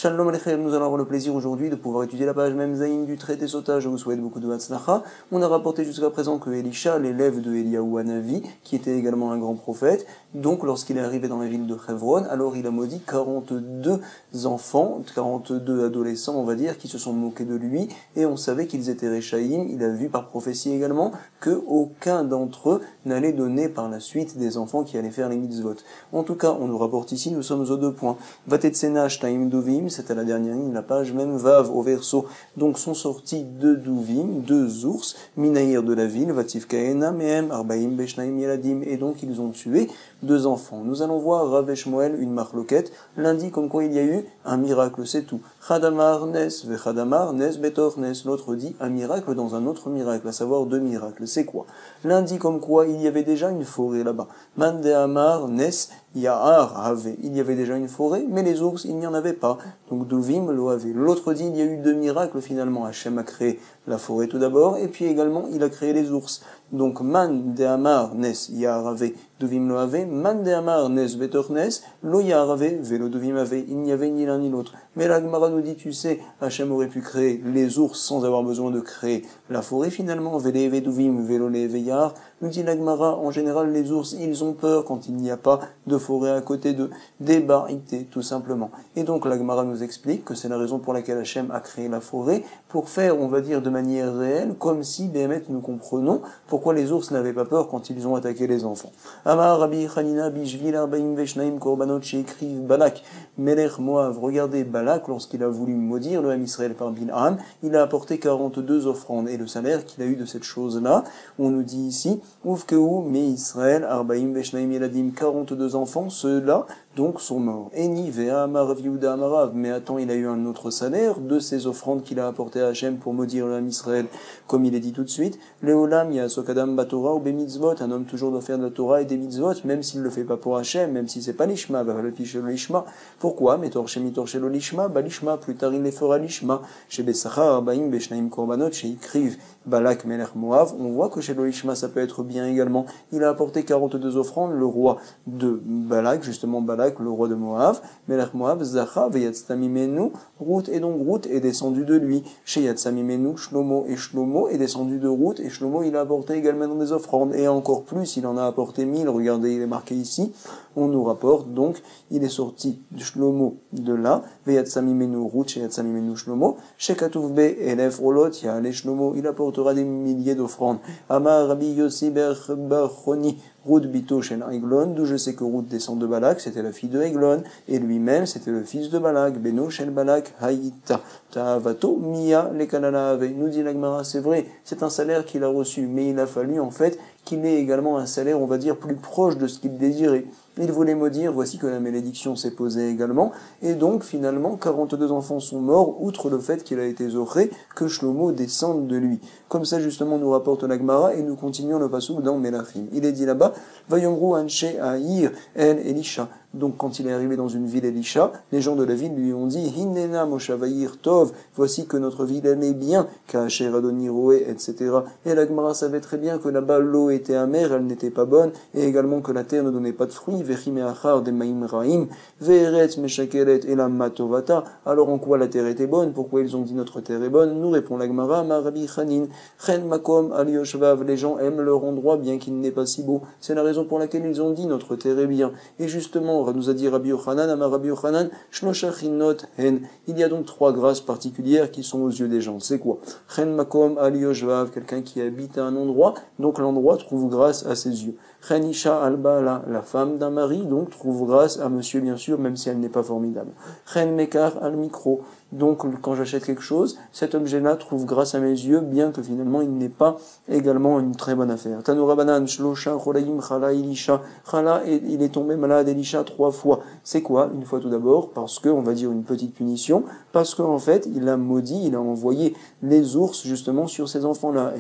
Shalom Alechem, nous allons avoir le plaisir aujourd'hui de pouvoir étudier la page même Zayin du traité Sota. Je vous souhaite beaucoup de Hatzlacha. On a rapporté jusqu'à présent que Elisha, l'élève de Eliyahu Hanavi, qui était également un grand prophète, donc lorsqu'il est arrivé dans la ville de Hebron, alors il a maudit 42 enfants, 42 adolescents on va dire, qui se sont moqués de lui, et on savait qu'ils étaient Réchaïm. Il a vu par prophétie également que aucun d'entre eux n'allait donner par la suite des enfants qui allaient faire les mitzvot. En tout cas, on nous rapporte ici, nous sommes aux 2 points. Vatetsena Shtaim Dovim, c'est à la dernière ligne, la page même Vav au verso. Donc sont sortis 2 Duvim, 2 ours, Minaïr de la ville, Vativkaena, Mehem, Arbaim Beshnaim Yeladim, et donc ils ont tué 2 enfants. Nous allons voir Rav Shmuel, une marloquette, lundi comme quoi il y a eu un miracle, c'est tout. Chadamar Nes, Vechadamar Nes Betor Nes, l'autre dit un miracle dans un autre miracle, à savoir 2 miracles. C'est quoi? Lundi comme quoi il y avait déjà une forêt là-bas. Mandeamar Nes Yahar Have, il y avait déjà une forêt, mais les ours, il n'y en avait pas. Donc Duvim lo avait. L'autre dit, il y a eu 2 miracles finalement. Hachem a créé la forêt tout d'abord, et puis également il a créé les ours. Donc Man de Amar Nes Yahar Have, Duvim lo Have, Man de Amar Nes Betor Nes, lo Yahar Have, Velo Duvim Have. Il n'y avait ni l'un ni l'autre. Mais la Gemara nous dit, tu sais, Hachem aurait pu créer les ours sans avoir besoin de créer la forêt finalement. Vele Duvim, Velo Leve Yahar. Nous dit la Gemara, en général les ours, ils ont peur quand il n'y a pas de forêt à côté d'eux, des barités tout simplement. Et donc la Gemara nous explique que c'est la raison pour laquelle Hachem a créé la forêt, pour faire, on va dire, de manière réelle, comme si, Béhémet, nous comprenons pourquoi les ours n'avaient pas peur quand ils ont attaqué les enfants. Amar Rabbi Chanina Bishvil Arbaim Veshnaim Korbanot Sheikriv Balak Melech Moav. Regardez Balak, lorsqu'il a voulu maudire le Ham Israël par Bil'am, il a apporté 42 offrandes. Et le salaire qu'il a eu de cette chose-là, on nous dit ici, Ouvkeu me Israël Arbaim Veshnaim Yeladim, 42 enfants, ceux-là donc sont morts. Eni Vea Amar Viuda Amarav, mais attends, il a eu un autre salaire de ces offrandes qu'il a apportées à Hachem pour maudire le Ham Israël, comme il est dit tout de suite. Leolam Yasokadam Batora ou Bemitzvot, un homme toujours doit faire de la Torah et des mitzvot, même s'il ne le fait pas pour Hachem, même si c'est pas l'Ishma, le Lishma. Pourquoi? Mais Torshemi Torshelo Lishma, Balishma, plus tard il les fera Lishma. Chez Bessachar, Arbaim, Beshnaim Korbanot, chez Ikriv, Balak, Melech Moav, on voit que chez l'Olishma ça peut être bien également. Il a apporté 42 offrandes, le roi de Balak, justement Balak, le roi de Moav, Melech Moav, Zacha, Veyatstamimenu, Ruth, et donc Ruth est descendu de lui. Chez Yatsamimenu, Shlomo, et Shlomo est descendu de Ruth, et Shlomo il a apporté également des offrandes, et encore plus, il en a apporté 1000, regardez, il est marqué ici, on nous rapporte, donc, il est sorti de Shlomo de là, Veyatsamimenu Ruth, chez Yatsamimenu Shlomo, chez Katouvbe, Elef Rolot, Yale Shlomo, il apportera des milliers d'offrandes. Amar Rabbi Yossi Berchoni, Ruth Bito Shel Eglon, d'où je sais que Ruth descend de Balak, c'était la fille de Eglon, et lui-même c'était le fils de Balak, Beno Shel Balak, Haïta, Ta'avato, Mia, les Kanana nous dit la Gemara, c'est vrai, c'est un salaire qu'il a reçu, mais il a fallu en fait qu'il ait également un salaire, on va dire, plus proche de ce qu'il désirait. Il voulait maudire, voici que la malédiction s'est posée également, et donc finalement 42 enfants sont morts, outre le fait qu'il a été zoré, que Shlomo descende de lui. Comme ça justement nous rapporte la Gemara, et nous continuons le pasouk dans Melachim. Il est dit là-bas, Vayomru Anshe Aïr El Elisha. Donc quand il est arrivé dans une ville Elisha, les gens de la ville lui ont dit, Hinena Moshavayir Tov, voici que notre ville elle est bien, Kacher Adoni Roé, etc. Et la Gemara savait très bien que là-bas l'eau était amère, elle n'était pas bonne, et également que la terre ne donnait pas de fruits, Vechimeachar de Maïm Raim, Ve'eret Meshakeret Elam Matovata. Alors en quoi la terre était bonne? Pourquoi ils ont dit notre terre est bonne? Nous répond la Gemara, Marabi Chanin, Chen Makom Alioshvav, les gens aiment leur endroit bien qu'il n'est pas si beau. C'est la raison pour laquelle ils ont dit notre terre est bien. Et justement, nous a dit Rabbi Yochanan, Amar Rabbi Yochanan, Shloshachinot Hen. Il y a donc 3 grâces particulières qui sont aux yeux des gens. C'est quoi? Chen Makom Alioshvav, quelqu'un qui habite à un endroit, donc l'endroit trouve grâce à ses yeux. Chen Isha Albala, la femme d'un mari, donc trouve grâce à monsieur bien sûr, même si elle n'est pas formidable. Chen Mekar al Mikro, donc quand j'achète quelque chose, cet objet-là trouve grâce à mes yeux, bien que finalement il n'est pas également une très bonne affaire. Tanura Banan, Shlosha, Cholaim, Chala, Elisha. Chala, il est tombé malade, Elisha, 3 fois. C'est quoi? Une fois tout d'abord, parce que, on va dire une petite punition, parce qu'en fait, il a maudit, il a envoyé les ours justement sur ces enfants-là.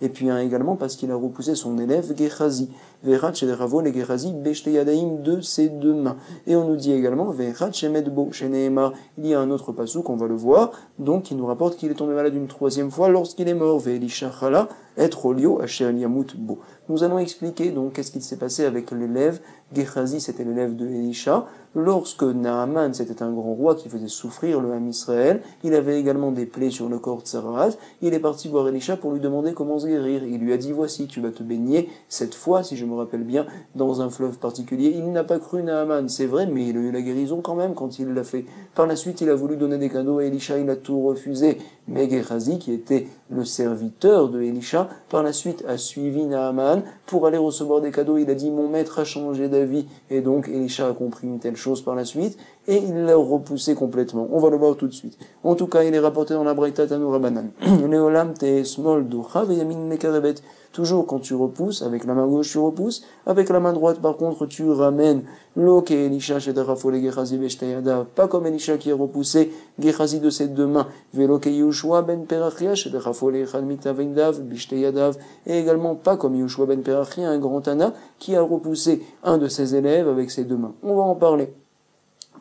Et puis également parce qu'il a repoussé son élève Gehazi. Verat chez les Ravo, les Gehazi, Beshteyadaim, de ses 2 mains. Et on nous dit également, Verat chez Medbo, chez Nehemar. Il y a un autre passouk, on va le voir, donc il nous rapporte qu'il est tombé malade une 3e fois lorsqu'il est mort. Ve'elisha Chala, être olio asher yamut bo. Nous allons expliquer donc qu'est-ce qui s'est passé avec l'élève. Gehazi, c'était l'élève de Elisha. Lorsque Naaman, c'était un grand roi qui faisait souffrir le Ham Israël, il avait également des plaies sur le corps de Tsaraat, il est parti voir Elisha pour lui demander comment se guérir. Il lui a dit, voici, tu vas te baigner, cette fois, si je me rappelle bien, dans un fleuve particulier. Il n'a pas cru Naaman, c'est vrai, mais il a eu la guérison quand même quand il l'a fait. Par la suite, il a voulu donner des cadeaux à Elisha, il a tout refusé. Mais Gehazi, qui était le serviteur de Elisha, par la suite a suivi Naaman pour aller recevoir des cadeaux. Il a dit, mon maître a changé d'avis. Et donc, Elisha a compris une telle chose par la suite, et il l'a repoussé complètement. On va le voir tout de suite. En tout cas, il est rapporté dans la Braïta Tanu Rabbanan. Leolam te smol ducha veyamin mekarebet. Toujours quand tu repousses, avec la main gauche tu repousses, avec la main droite par contre tu ramènes. Lo ke Elisha shedarafole Gehazi beshteyadav. Pas comme Elisha qui a repoussé Gehazi de ses deux mains. Velo ke Yehoshua ben Perachia shedarafole echad mitavindav bishteyadav. Et également pas comme Yehoshua ben Perachia, un grand Tana, qui a repoussé un de ses élèves avec ses deux mains. On va en parler.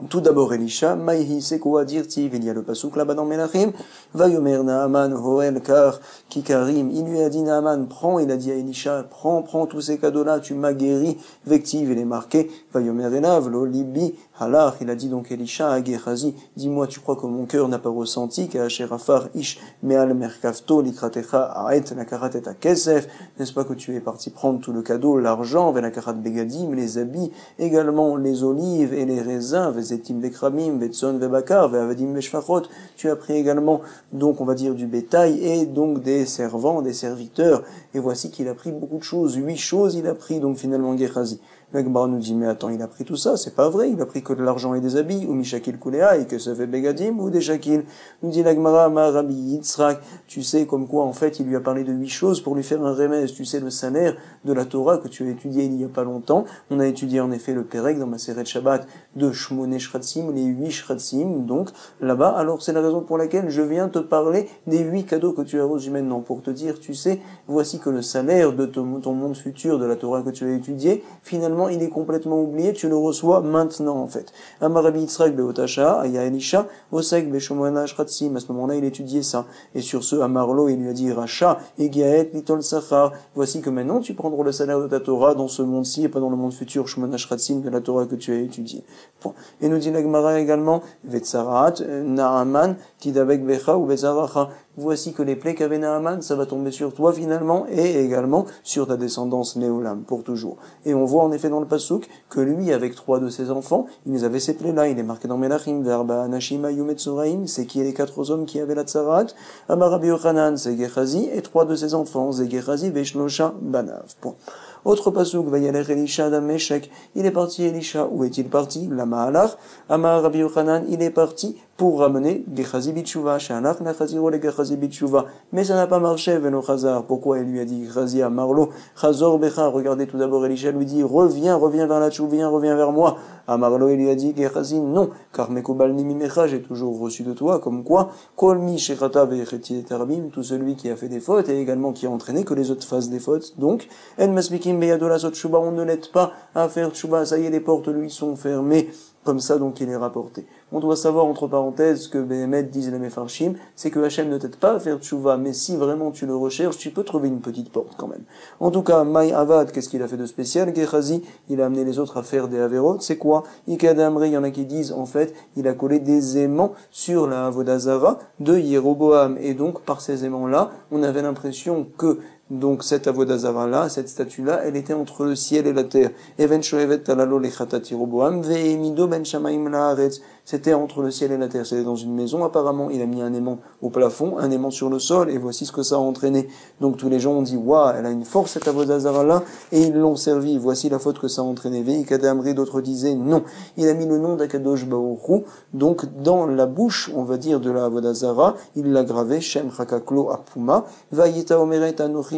Tout d'abord, Elisha, Maïhi, c'est quoi dire-t-il? Il y a le pasouk là-bas dans Melachim. Vayomer Naaman, Hoel, Kar, Kikarim. Il lui a dit, Naaman, prends, il a dit à Elisha, prends tous ces cadeaux-là, tu m'as guéri. Vective, il est marqué, Vayomer Elav, Lo Libi, Halach. Il a dit donc Elisha à Gehazi, dis-moi, tu crois que mon cœur n'a pas ressenti qu'à Sherafar, Ish, Meal, Merkavto, Likratecha, Aet, Nakarat et Akesef. N'est-ce pas que tu es parti prendre tout le cadeau, l'argent, Venakarat Begadim, les habits, également les olives et les raisins, Zetim vekramim, vetson vebakar, veavadim veshfachot. Tu as pris également, donc, on va dire, du bétail et donc des servants, des serviteurs. Et voici qu'il a pris beaucoup de choses. 8 choses il a pris, donc, finalement, Gehazi. Le Gemara nous dit, mais attends, il a pris tout ça, c'est pas vrai, il a pris que de l'argent et des habits, ou Mishakil Kulea, et que ça fait Begadim, ou des Shakil. Nous dit la Gemara, ma Rabbi Yitzhak, tu sais, comme quoi, en fait, il lui a parlé de 8 choses pour lui faire un remède. Tu sais, le salaire de la Torah que tu as étudié il y a pas longtemps. On a étudié, en effet, le Perek dans ma Seret Shabbat de Shmoné Shratzim, les 8 Shratzim, donc, là-bas. Alors, c'est la raison pour laquelle je viens te parler des 8 cadeaux que tu as reçus maintenant, pour te dire, tu sais, voici que le salaire de ton monde futur, de la Torah que tu as étudié, finalement, il est complètement oublié, tu le reçois maintenant, en fait. Amarabi Yitzhak Beotasha, Aya Elisha, Osek Beshomana Shratzim, à ce moment-là, il étudiait ça. Et sur ce, Amarlo, il lui a dit, Racha, Egiaet, Litol Sachar, voici que maintenant, tu prendras le salaire de ta Torah dans ce monde-ci et pas dans le monde futur, Shomana Shratzim, de la Torah que tu as étudié. Bon. Et nous dit la Gemara également, Vetsarat, Naaman, Tidabek Becha ou Bezaracha. Voici que les plaies qu'avait Naaman, ça va tomber sur toi finalement, et également sur ta descendance Léolam, pour toujours. Et on voit en effet dans le Passouk que lui, avec 3 de ses enfants, il avait ces plaies-là, il est marqué dans Melachim, Verba, Anashima, Yumetzoraim, c'est qui les 4 hommes qui avaient la Tsarat, Amarabi Yochanan, c'est Gehazi, et 3 de ses enfants, c'est Gehazi, Veshnosha, Banav. Point. Autre pasouk, Vayaler Elisha d'Ameshek, il est parti Elisha, où est-il parti? La Mahalach, Amar Rabbi Yochanan, il est parti pour ramener Gehazi Bitshuva, Shalach Nachaziro le Gehazi Bitshuva, mais ça n'a pas marché, Veno Chazar. Pourquoi il lui a dit Gehazi à Marlo, Chazor Becha, regardez tout d'abord Elisha lui dit, reviens vers la Tchouva, reviens vers moi. À Marlo, il lui a dit, Gehazi, non, car Mekobal Nimimecha, j'ai toujours reçu de toi, comme quoi, Kolmi Shechata Vecheti et Tarbim, tout celui qui a fait des fautes et également qui a entraîné que les autres fassent des fautes. Donc, En Masbikim Beyadola Sot Tchouba, on ne l'aide pas à faire Tchouba, ça y est, les portes lui sont fermées. Comme ça, donc, il est rapporté. On doit savoir, entre parenthèses, que Behemet disent les Mefarshim, c'est que Hachem ne t'aide pas à faire tchouva, mais si vraiment tu le recherches, tu peux trouver une petite porte quand même. En tout cas, Maï Avad, qu'est-ce qu'il a fait de spécial? Gehazi, il a amené les autres à faire des Averot, c'est quoi? Ikadamri, il y en a qui disent, en fait, il a collé des aimants sur la Avodazara de Yeroboam, et donc, par ces aimants-là, on avait l'impression que donc cette avodazara-là, cette statue-là, elle était entre le ciel et la terre. Even shoevet talalo lechatat Yeroboam ve'emido ben shamaim la'aretz. C'était entre le ciel et la terre. C'était dans une maison. Apparemment, il a mis un aimant au plafond, un aimant sur le sol, et voici ce que ça a entraîné. Donc tous les gens ont dit, waouh, elle a une force cette avodazara-là, et ils l'ont servi. Voici la faute que ça a entraîné. Ve'ikadamri, d'autres disaient, non. Il a mis le nom d'Akadosh Baruch Hu, donc dans la bouche, on va dire, de la avodazara, il l'a gravé, Shem Chakaklo Apuma, Vayita Omeret Anochi.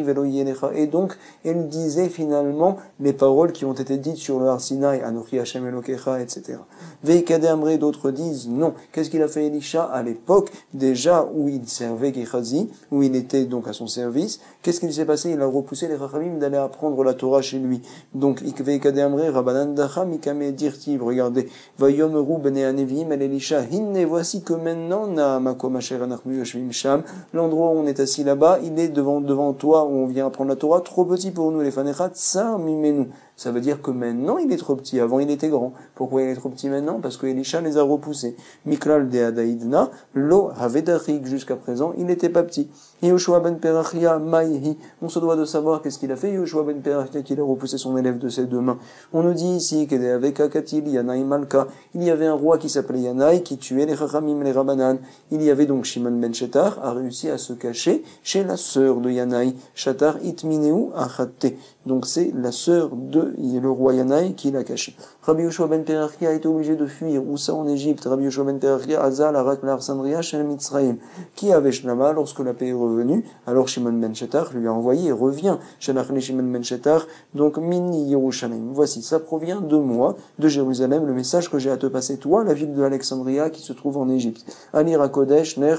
Et donc, elle disait finalement les paroles qui ont été dites sur le Har Sinaï, Anochi Hashem Elokecha, etc. Veikade Amre, d'autres d'autres disent non. Qu'est-ce qu'il a fait Elisha à l'époque, déjà où il servait Gehazi, où il était donc à son service? Qu'est-ce qu'il s'est passé? Il a repoussé les Chachamim d'aller apprendre la Torah chez lui. Donc, Ikvei Kademre, Rabbanan Dacham, Ikame Dirtiv, regardez, Vayomeru Bene Anevim, El Elisha, Hinne, voici que maintenant, Na Makom Asher Anachmu Yoshvim Sham, l'endroit où on est assis là-bas, il est devant toi, où on vient apprendre la Torah, trop petit pour nous, les Fanechat, Tsar Mimenu. Ça veut dire que maintenant il est trop petit, avant il était grand. Pourquoi il est trop petit maintenant? Parce que Elisha les a repoussés. Miklal de Adaïdna, lo havedachik, jusqu'à présent, il n'était pas petit. Yoshua ben Perachia, Maïhi, on se doit de savoir qu'est-ce qu'il a fait, Yoshua ben Perachia, qu'il a repoussé son élève de ses deux mains. On nous dit ici qu'avec Akatil, Yanaï Malka, il y avait un roi qui s'appelait Yanaï, qui tuait les Chachamim, les Rabbanan. Il y avait donc Shimon ben Shetar, a réussi à se cacher chez la sœur de Yanaï, Shatar Itmineu Achatte. Donc c'est la sœur de le roi Yanaï qui l'a caché. Rabbi Yoshua ben Perachia a été obligé de fuir. Où ça en Égypte? Rabbi Yoshua ben Perachia, Azal, Arak, l'Arsandria, Shel Mitzrayim. Qui avait Shlama lorsque la paix est revenue? Alors Shimon ben Shetar lui a envoyé, revient. Shalachne Shimon ben Shetar, donc Mini Yerushalayim. Voici, ça provient de moi, de Jérusalem, le message que j'ai à te passer, toi, la ville de Alexandria qui se trouve en Égypte. Ali Rakodesh, Ner,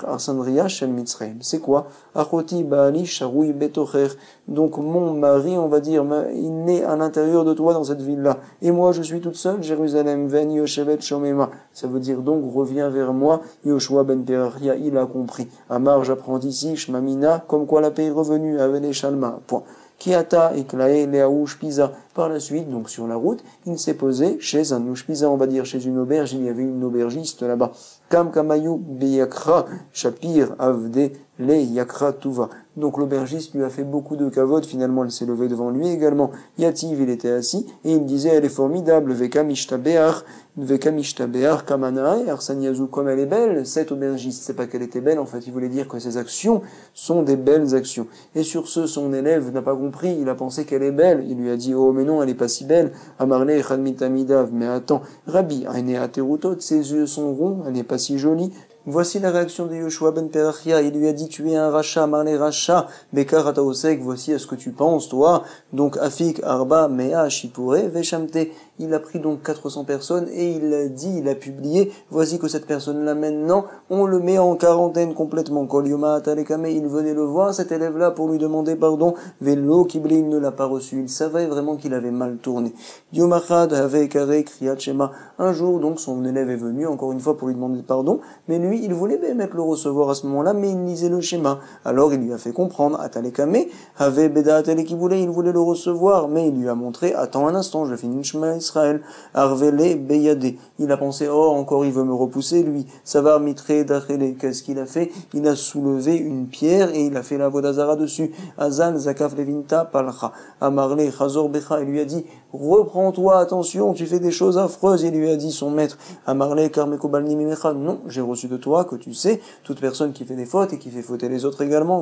Arsandria, Shel Mitzrayim. C'est quoi? Achoti Baali, Sharoui, Betocher. Donc mon mari, on va dire, il naît à l'intérieur de toi dans cette ville-là. Et moi, je suis toute seule, Jérusalem, Ven Yoshevet Shomema. Ça veut dire donc, reviens vers moi. Yoshua ben Perachia, il a compris. Amar, j'apprends ici, Shmamina, comme quoi la paix est revenue, avec les Shalma. Point. Kiata, Eklae, Leaou, Shpiza. Par la suite, donc sur la route, il s'est posé chez un Ushpiza, on va dire chez une auberge, il y avait une aubergiste là-bas. Kam Kamayu, Beyakra, Shapir, Avde, Le Yakra Tuva. Donc l'aubergiste lui a fait beaucoup de kavod, finalement elle s'est levée devant lui également. Yativ, il était assis, et il disait, elle est formidable, Veka Mishtabeach, Kamanae, Arsaniazou, comme elle est belle, cette aubergiste. C'est pas qu'elle était belle, en fait, il voulait dire que ses actions sont des belles actions. Et sur ce, son élève n'a pas compris, il a pensé qu'elle est belle, il lui a dit, oh mais non, elle est pas si belle, Amarle, Khalmitamidav, mais attends, Rabbi, Aine Aterutot, ses yeux sont ronds, elle n'est pas si jolie. Voici la réaction de Yoshua ben Perachia. Il lui a dit, tu es un rachat, marlé rachat, bekar ataosek, voici à ce que tu penses, toi. Donc, afik, arba, mea, shipure, veshamte. Il a pris donc 400 personnes et il a dit, il a publié, voici que cette personne-là maintenant, on le met en quarantaine complètement. Kol yoma atalekame, il venait le voir, cet élève-là, pour lui demander pardon. Velo kibli, il ne l'a pas reçu. Il savait vraiment qu'il avait mal tourné. Yomachad, have kare, kriyat shema. Un jour, donc, son élève est venu, encore une fois, pour lui demander pardon, mais lui, il voulait bien mettre le recevoir à ce moment-là, mais il lisait le schéma. Alors il lui a fait comprendre, Atalekame, avait Beda Atale qui voulait, il voulait le recevoir, mais il lui a montré, attends un instant, je finis le chemin Israël, Arvele Beyade. Il a pensé, oh, encore il veut me repousser, lui. Savar Mitre Dachele. Qu'est-ce qu'il a fait? Il a soulevé une pierre et il a fait la Vodazara dessus. Azal Zakaf Levinta Palcha. Amarle Chazor Becha. Il lui a dit, reprends-toi, attention, tu fais des choses affreuses. Il lui a dit, son maître, Amarle Karmekobalni Mimecha. Non, j'ai reçu de toi que tu sais, toute personne qui fait des fautes et qui fait fauter les autres également,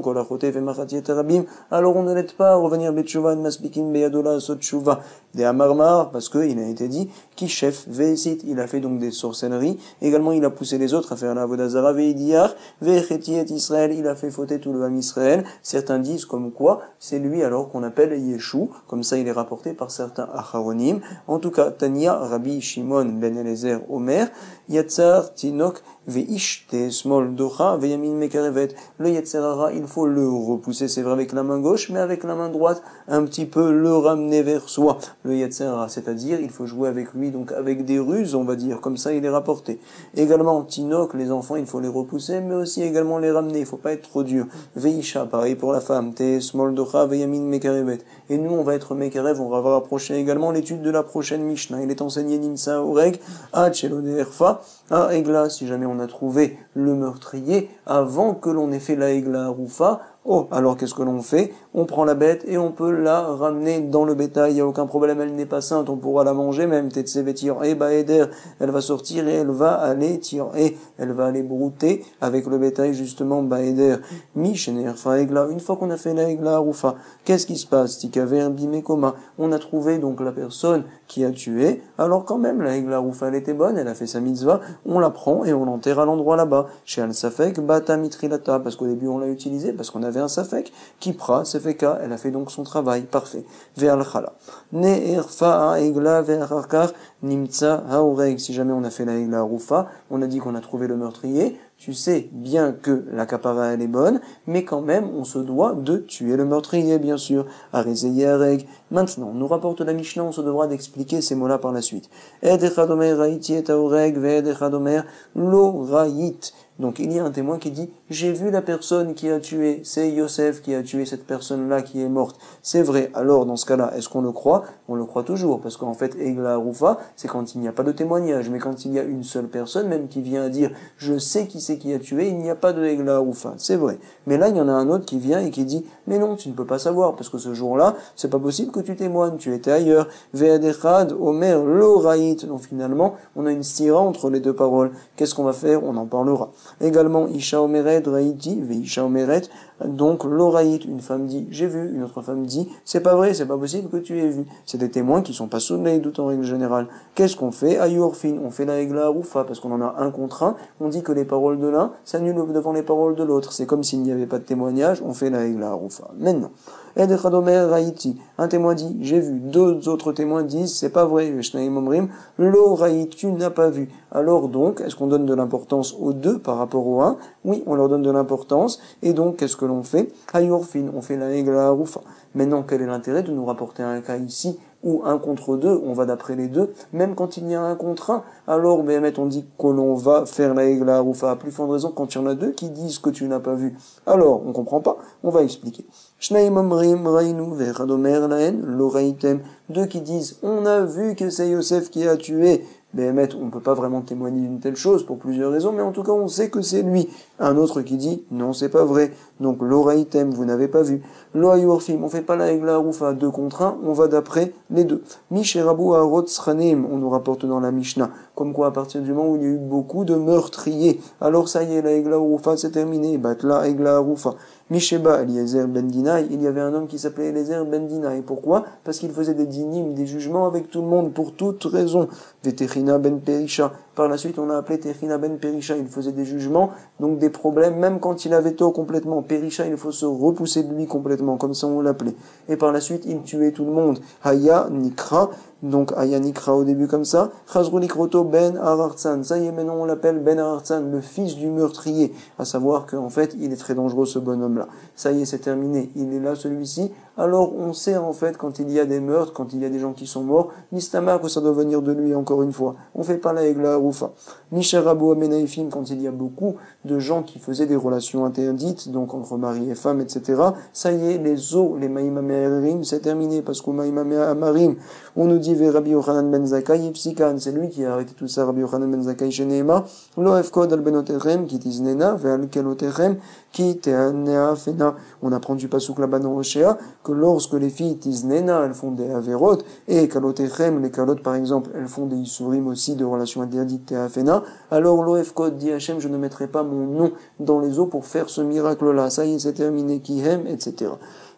alors on ne l'aide pas à revenir Betchouva, Maspikin, Beyadola, Sotchouva, des Amarmar, parce qu'il a été dit, qui chef, Veisit, il a fait donc des sorcelleries, également il a poussé les autres à faire la Vodazara, Veidiar, Vechetiet Israël, il a fait fauter tout le Ham Israël, certains disent comme quoi, c'est lui alors qu'on appelle Yeshua, comme ça il est rapporté par certains Acharonim, en tout cas, Tania, Rabbi Shimon, Ben Eliezer, Omer, Yatsar, Tinok, Veish, Smol, Docha, Veyamin, Mekarevet, le Yetzerara, il faut le repousser, c'est vrai avec la main gauche, mais avec la main droite, un petit peu le ramener vers soi, le Yetzerara, c'est-à-dire, il faut jouer avec lui, donc avec des ruses, on va dire, comme ça il est rapporté. Également, Tinok, les enfants, il faut les repousser, mais aussi également les ramener, il faut pas être trop dur. Veisha, pareil pour la femme, Smol, Docha, Veyamin, Mekarevet. Et nous, on va être Mekarev, on va rapprocher également l'étude de la prochaine Mishnah. Il est enseigné Nimsa Oreg, à Cheloderfa, à Egla, si jamais on a trouvé le meurtrier avant que l'on ait fait la Egla Rufa. Oh, alors qu'est-ce que l'on fait? On prend la bête et on peut la ramener dans le bétail, il n'y a aucun problème, elle n'est pas sainte, on pourra la manger même, elle va sortir et elle va aller tirer, elle va aller brouter avec le bétail justement baeder. Une fois qu'on a fait la Egla Rufa, qu'est-ce qui se passe? Tikaver bimekoma, on a trouvé donc la personne qui a tué, alors quand même la Egla Rufa elle était bonne, elle a fait sa mitzvah, on la prend et on l'enterre à l'endroit là-bas, chez Al-Safek, Bata Mitrilata, parce qu'au début on l'a utilisé, parce qu'on a avait un safek, Kipra, Sefeka, elle a fait donc son travail, parfait. Ve'al-Khala. Ne'erfa egla ve'arkar nimtsa haoreg. Si jamais on a fait la egla rufa, on a dit qu'on a trouvé le meurtrier, tu sais bien que la kapara elle est bonne, mais quand même on se doit de tuer le meurtrier, bien sûr. Arizeye areg. Maintenant, nous rapporte la Mishnah, on se devra d'expliquer ces mots-là par la suite. Ed echadomer raiti et haoreg ve'ed echadomer lo raït. Donc il y a un témoin qui dit « J'ai vu la personne qui a tué, c'est Yosef qui a tué cette personne-là qui est morte. » C'est vrai, alors dans ce cas-là, est-ce qu'on le croit? On le croit toujours, parce qu'en fait, Egla Rufa, c'est quand il n'y a pas de témoignage, mais quand il y a une seule personne, même qui vient dire « Je sais qui c'est qui a tué », il n'y a pas de Egla Rufa, c'est vrai. Mais là, il y en a un autre qui vient et qui dit « Mais non, tu ne peux pas savoir, parce que ce jour-là, c'est pas possible que tu témoignes, tu étais ailleurs. » Ve'adechad Omer lo raït. Donc finalement, on a une stira entre les deux paroles. Qu'est-ce qu'on va faire? On en parlera. Également, Isha Omeret, Raïti, Veisha Omeret, donc l'Oraït, une femme dit, j'ai vu, une autre femme dit, c'est pas vrai, c'est pas possible que tu aies vu. C'est des témoins qui sont pas soudés, doute en règle générale. Qu'est-ce qu'on fait? Ayorfin, on fait la Egla Rufa, parce qu'on en a un contre un, on dit que les paroles de l'un s'annulent devant les paroles de l'autre. C'est comme s'il n'y avait pas de témoignage, on fait la Egla Rufa. Maintenant, Edechadomer Raïti, un témoin dit, j'ai vu, deux autres témoins disent, c'est pas vrai, Veshnaim Omrim, Lo Raït, tu n'as pas vu. Alors donc, est-ce qu'on donne de l'importance aux deux par rapport au un? Oui, on leur donne de l'importance, et donc, qu'est-ce que l'on fait? Ayorfin, on fait la Egla Rufa. Maintenant, quel est l'intérêt de nous rapporter un cas ici où un contre deux, on va d'après les deux, même quand il y a un contre un, alors, Béhémet, on dit que l'on va faire la Egla Rufa, à plus forte raison quand il y en a deux qui disent que tu n'as pas vu. Alors, on comprend pas, on va expliquer. Shnaim Omrim Rainu Vechadomer Laen Lo Raïtem, deux qui disent, on a vu que c'est Yosef qui a tué. Béhémet, on ne peut pas vraiment témoigner d'une telle chose pour plusieurs raisons, mais en tout cas, on sait que c'est lui. Un autre qui dit, non, c'est pas vrai. Donc, l'oraïtem, vous n'avez pas vu. L'oayorfim, on fait pas la Egla Rufa 2 contre 1, on va d'après les deux. Misherabu Arot Sranim, on nous rapporte dans la Mishnah. Comme quoi, à partir du moment où il y a eu beaucoup de meurtriers, alors ça y est, la Egla Rufa, c'est terminé. Batla Egla Rufa. Misheba Eliezer Ben Dinaï, il y avait un homme qui s'appelait Eliezer Ben Dinaï. Pourquoi? Parce qu'il faisait des dynimes, des jugements avec tout le monde, pour toute raison. Vetechina Ben Perisha. Par la suite, on a appelé Techina Ben Perisha. Il faisait des jugements, donc des problèmes, même quand il avait tort complètement. Perisha, il faut se repousser de lui complètement, comme ça on l'appelait. Et par la suite, il tuait tout le monde. Haya Nikra, donc Haya Nikra au début comme ça. Chazrou Nikroto Ben Arartsan. Ça y est, maintenant on l'appelle Ben Arartsan, le fils du meurtrier. À savoir qu'en fait, il est très dangereux ce bonhomme-là. Ça y est, c'est terminé. Il est là, celui-ci. Alors on sait en fait quand il y a des meurtres, quand il y a des gens qui sont morts, Nistamar que ça doit venir de lui encore une fois. On fait pas la Egla Rufa. Nisharabu Amenaifim, quand il y a beaucoup de gens qui faisaient des relations interdites, donc entre mari et femme, etc. Ça y est, les os, les Maïm Amerim, c'est terminé, parce qu'au Maïm Amarim, on nous dit Rabbi Yochanan Ben Zakkai et Psikan, c'est lui qui a arrêté tout ça, Rabbi Yochanan Ben Zakkai chez Nehema, Lo Efkod al Benoterem, qui tiznena, Ve'al Keloterem, qui te'anea fena. On apprend du pasouk là-bas dans Oshéa, que lorsque les filles tiznena, elles font des averot, et kalotechem, les kalotes par exemple, elles font des isurim aussi de relations interdites te'afena, alors l'OFKOD dit Hachem, je ne mettrai pas mon nom dans les eaux pour faire ce miracle-là. Ça y est, c'est terminé, kihem, etc.